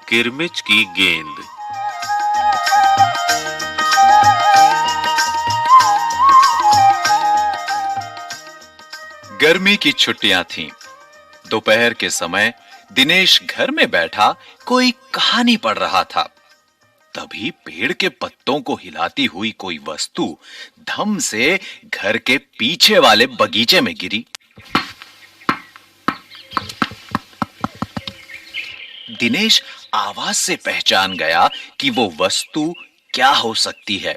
किरमिच की गेंद। गर्मी की छुट्टियां थीं। दोपहर के समय दिनेश घर में बैठा कोई कहानी पढ़ रहा था। तभी पेड़ के पत्तों को हिलाती हुई कोई वस्तु धम से घर के पीछे वाले बगीचे में गिरी। दिनेश आवाज से पहचान गया कि वो वस्तु क्या हो सकती है।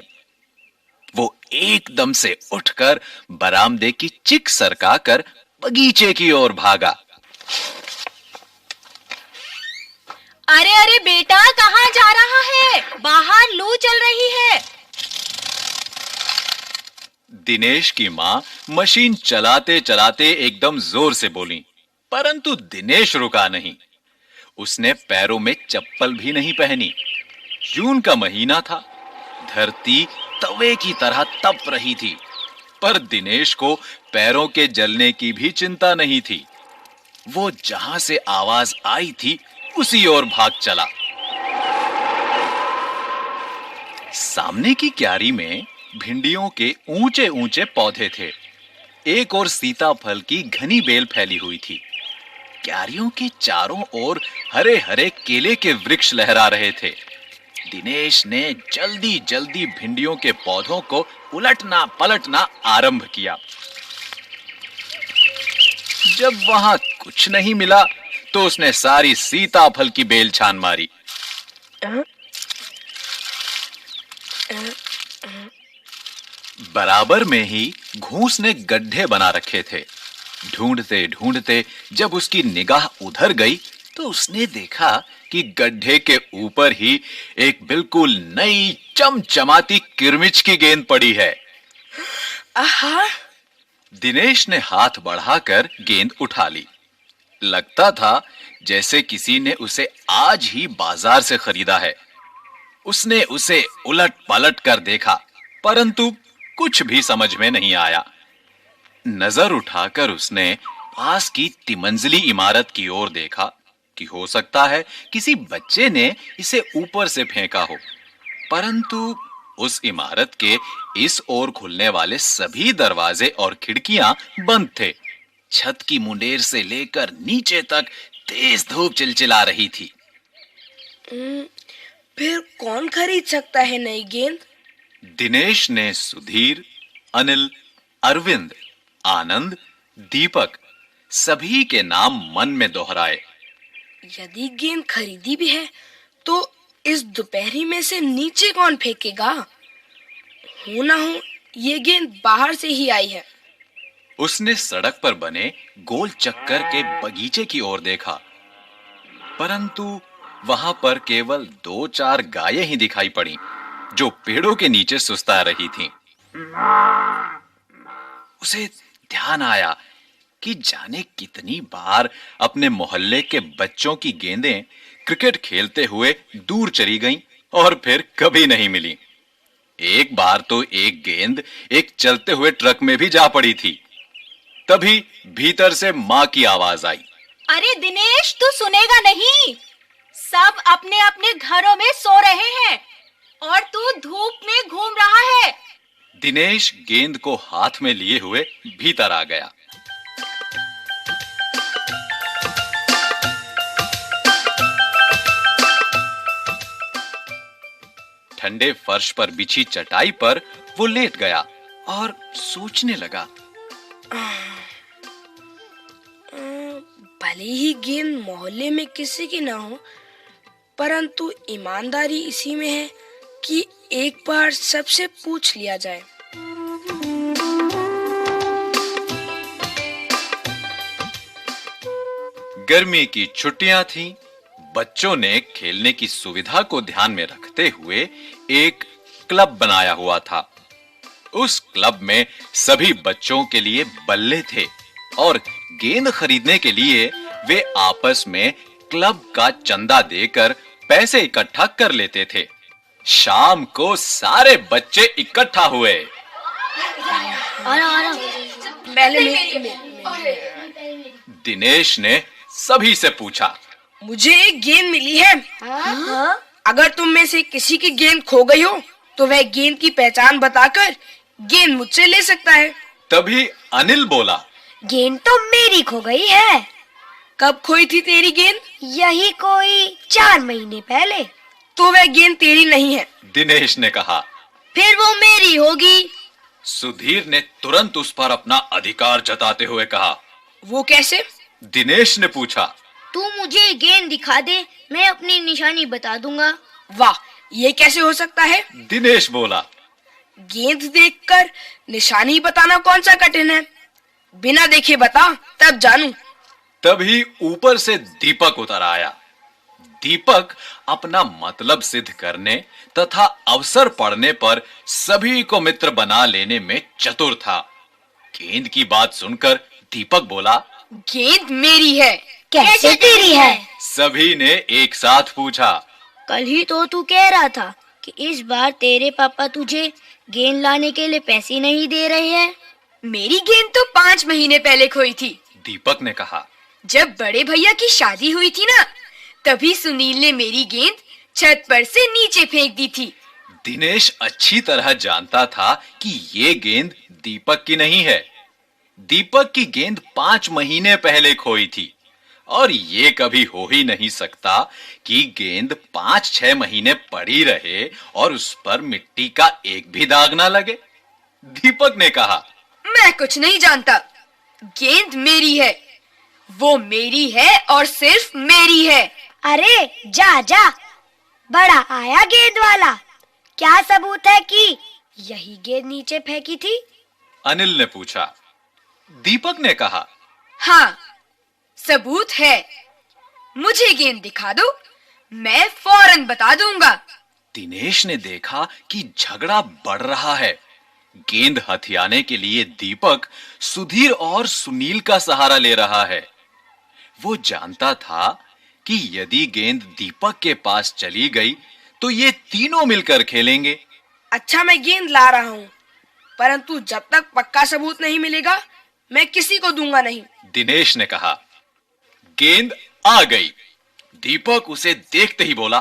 वो एकदम से उठकर बरामदे की चिक सरकाकर बगीचे की ओर भागा। अरे अरे बेटा, कहाँ जा रहा है? बाहर लू चल रही है। दिनेश की मां मशीन चलाते चलाते एकदम जोर से बोली, परंतु दिनेश रुका नहीं। उसने पैरों में चप्पल भी नहीं पहनी। जून का महीना था। धरती तवे की तरह तप रही थी, पर दिनेश को पैरों के जलने की भी चिंता नहीं थी। वो जहां से आवाज आई थी उसी ओर भाग चला। सामने की क्यारी में भिंडियों के ऊंचे ऊंचे पौधे थे। एक ओर सीताफल की घनी बेल फैली हुई थी। क्यारियों के चारों ओर हरे हरे केले के वृक्ष लहरा रहे थे। दिनेश ने जल्दी जल्दी भिंडियों के पौधों को उलटना पलटना आरंभ किया। जब वहां कुछ नहीं मिला तो उसने सारी सीताफल की बेल छान मारी। बराबर में ही घूस ने गड्ढे बना रखे थे। ढूंढते ढूंढते जब उसकी निगाह उधर गई तो उसने देखा कि गड्ढे के ऊपर ही एक बिल्कुल नई चमचमाती किरमिच की गेंद पड़ी है। आहा! दिनेश ने हाथ बढ़ाकर गेंद उठा ली। लगता था जैसे किसी ने उसे आज ही बाजार से खरीदा है। उसने उसे उलट पलट कर देखा, परंतु कुछ भी समझ में नहीं आया। नजर उठाकर उसने पास की तिमंजिली इमारत की ओर देखा कि हो सकता है किसी बच्चे ने इसे ऊपर से फेंका हो, परंतु उस इमारत के इस ओर खुलने वाले सभी दरवाजे और खिड़कियां बंद थे। छत की मुंडेर से लेकर नीचे तक तेज धूप चिलचिला रही थी। फिर कौन खरीद सकता है नई गेंद? दिनेश ने सुधीर, अनिल, अरविंद, आनंद, दीपक सभी के नाम मन में दोहराए। यदि गेंद खरीदी भी है तो इस दोपहरी में से नीचे कौन फेंकेगा? हो ना हो ये गेंद बाहर से ही आई है। उसने सड़क पर बने गोल चक्कर के बगीचे की ओर देखा, परंतु वहां पर केवल 2-4 गायें ही दिखाई पड़ी जो पेड़ों के नीचे सुस्ता रही थीं। उसे ध्यान आया कि जाने कितनी बार अपने मोहल्ले के बच्चों की गेंदें क्रिकेट खेलते हुए दूर चली गईं और फिर कभी नहीं मिली। एक बार तो एक गेंद एक चलते हुए ट्रक में भी जा पड़ी थी। तभी भीतर से मां की आवाज आई, अरे दिनेश, तू सुनेगा नहीं? सब अपने अपने घरों में सो रहे हैं और तू धूप में घूम रहा है। दिनेश गेंद को हाथ में लिए हुए भीतर आ गया। ठंडे फर्श पर बिछी चटाई पर वो लेट गया और सोचने लगा। भले ही गेंद मोहल्ले में किसी की ना हो, परंतु ईमानदारी इसी में है कि एक बार सबसे पूछ लिया जाए। गर्मी की छुट्टियां थीं। बच्चों ने खेलने की सुविधा को ध्यान में रखते हुए एक क्लब बनाया हुआ था। उस क्लब में सभी बच्चों के लिए बल्ले थे और गेंद खरीदने के लिए वे आपस में क्लब का चंदा देकर पैसे इकट्ठा कर लेते थे। शाम को सारे बच्चे इकट्ठा हुए। पहले दिनेश ने सभी से पूछा, मुझे एक गेंद मिली है। हाँ? अगर तुम में से किसी की गेंद खो गई हो तो वह गेंद की पहचान बताकर गेंद मुझसे ले सकता है। तभी अनिल बोला, गेंद तो मेरी खो गई है। कब खोई थी तेरी गेंद? यही कोई 4 महीने पहले। तो वह गेंद तेरी नहीं है। दिनेश ने कहा। फिर वो मेरी होगी। सुधीर ने तुरंत उस पर अपना अधिकार जताते हुए कहा। वो कैसे? दिनेश ने पूछा। तू मुझे गेंद दिखा दे, मैं अपनी निशानी बता दूंगा। वाह, ये कैसे हो सकता है? दिनेश बोला। गेंद देखकर निशानी बताना कौन सा कठिन है? बिना देखे बता, तब जानूं। तभी ऊपर से दीपक उतर आया। दीपक अपना मतलब सिद्ध करने तथा अवसर पड़ने पर सभी को मित्र बना लेने में चतुर था। गेंद की बात सुनकर दीपक बोला, गेंद मेरी है। कैसे तेरी है? सभी ने एक साथ पूछा। कल ही तो तू कह रहा था कि इस बार तेरे पापा तुझे गेंद लाने के लिए पैसे नहीं दे रहे हैं। मेरी गेंद तो 5 महीने पहले खोई थी। दीपक ने कहा। जब बड़े भैया की शादी हुई थी ना, तभी सुनील ने मेरी गेंद छत पर से नीचे फेंक दी थी। दिनेश अच्छी तरह जानता था कि ये गेंद दीपक की नहीं है। दीपक की गेंद 5 महीने पहले खोई थी और ये कभी हो ही नहीं सकता कि गेंद 5-6 महीने पड़ी रहे और उस पर मिट्टी का एक भी दाग ना लगे। दीपक ने कहा, मैं कुछ नहीं जानता। गेंद मेरी है, वो मेरी है और सिर्फ मेरी है। अरे जा जा, बड़ा आया गेंद वाला। क्या सबूत है कि यही गेंद नीचे फेंकी थी? अनिल ने पूछा। दीपक ने कहा, हाँ, सबूत है। मुझे गेंद दिखा दो, मैं फौरन बता दूंगा। दिनेश ने देखा कि झगड़ा बढ़ रहा है। गेंद हथियाने के लिए दीपक सुधीर और सुनील का सहारा ले रहा है। वो जानता था कि यदि गेंद दीपक के पास चली गई तो ये तीनों मिलकर खेलेंगे। अच्छा, मैं गेंद ला रहा हूँ, परंतु जब तक पक्का सबूत नहीं मिलेगा मैं किसी को दूंगा नहीं। दिनेश ने कहा। गेंद आ गई। दीपक उसे देखते ही बोला,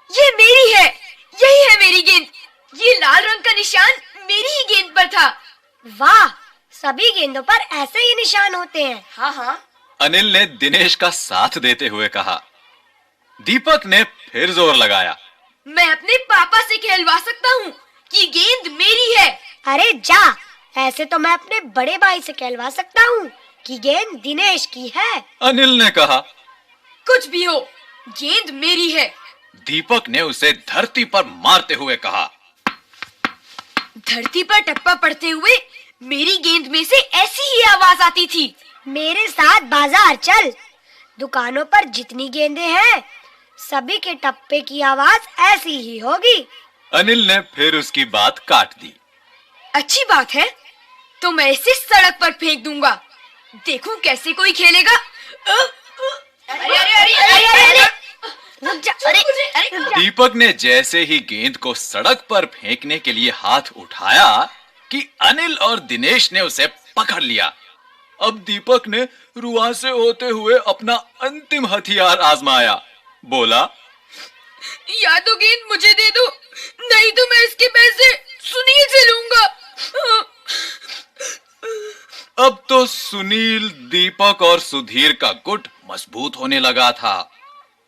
ये मेरी है, यही है मेरी गेंद। ये लाल रंग का निशान मेरी ही गेंद पर था। वाह, सभी गेंदों पर ऐसे ही निशान होते हैं। हाँ हाँ। अनिल ने दिनेश का साथ देते हुए कहा। दीपक ने फिर जोर लगाया, मैं अपने पापा से कहलवा सकता हूँ कि गेंद मेरी है। अरे जा, ऐसे तो मैं अपने बड़े भाई से कहलवा सकता हूँ कि गेंद दिनेश की है। अनिल ने कहा। कुछ भी हो, गेंद मेरी है। दीपक ने उसे धरती पर मारते हुए कहा। धरती पर टप्पा पड़ते हुए मेरी गेंद में से ऐसी ही आवाज आती थी। मेरे साथ बाजार चल, दुकानों पर जितनी गेंदें हैं सभी के टप्पे की आवाज ऐसी ही होगी। अनिल ने फिर उसकी बात काट दी। अच्छी बात है, तो मैं इसे सड़क पर फेंक दूंगा। देखूं कैसे कोई खेलेगा। अरे अरे अरे अरे अरे रुक जा, अरे रुक जा। दीपक ने जैसे ही गेंद को सड़क पर फेंकने के लिए हाथ उठाया कि अनिल और दिनेश ने उसे पकड़ लिया। अब दीपक ने रुआंसे होते हुए अपना अंतिम हथियार आजमाया। बोला, या तो गेंद मुझे दे दो, नहीं तो मैं इसके पैसे सुनील से लूंगा। अब तो सुनील, दीपक और सुधीर का गुट मजबूत होने लगा था।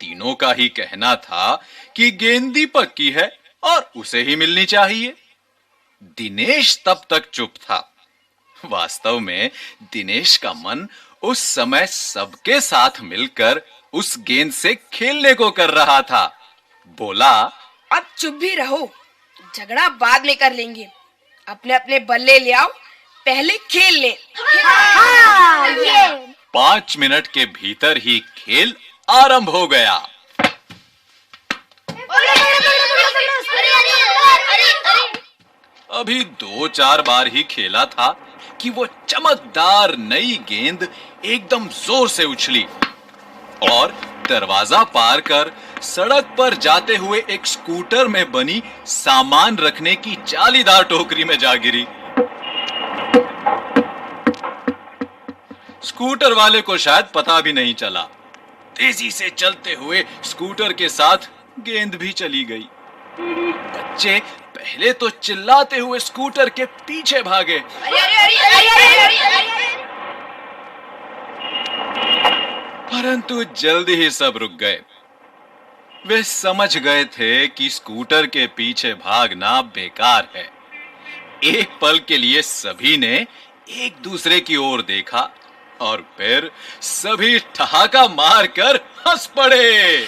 तीनों का ही कहना था कि गेंद दीपक की है और उसे ही मिलनी चाहिए। दिनेश तब तक चुप था। वास्तव में दिनेश का मन उस समय सबके साथ मिलकर उस गेंद से खेलने को कर रहा था। बोला, अब चुप भी रहो, झगड़ा बाद में कर लेंगे। अपने अपने बल्ले ले आओ, पहले खेल ले। हाँ, ये 5 मिनट के भीतर ही खेल आरंभ हो गया। अभी 2-4 बार ही खेला था कि वो चमकदार नई गेंद एकदम जोर से उछली और दरवाजा पार कर सड़क पर जाते हुए एक स्कूटर में बनी सामान रखने की जालीदार टोकरी में जा गिरी। स्कूटर वाले को शायद पता भी नहीं चला। तेजी से चलते हुए स्कूटर के साथ गेंद भी चली गई। बच्चे पहले तो चिल्लाते हुए स्कूटर के पीछे भागे, परंतु जल्दी ही सब रुक गए। वे समझ गए थे कि स्कूटर के पीछे भागना बेकार है। एक पल के लिए सभी ने एक दूसरे की ओर देखा और फिर सभी ठहाका मारकर हंस पड़े।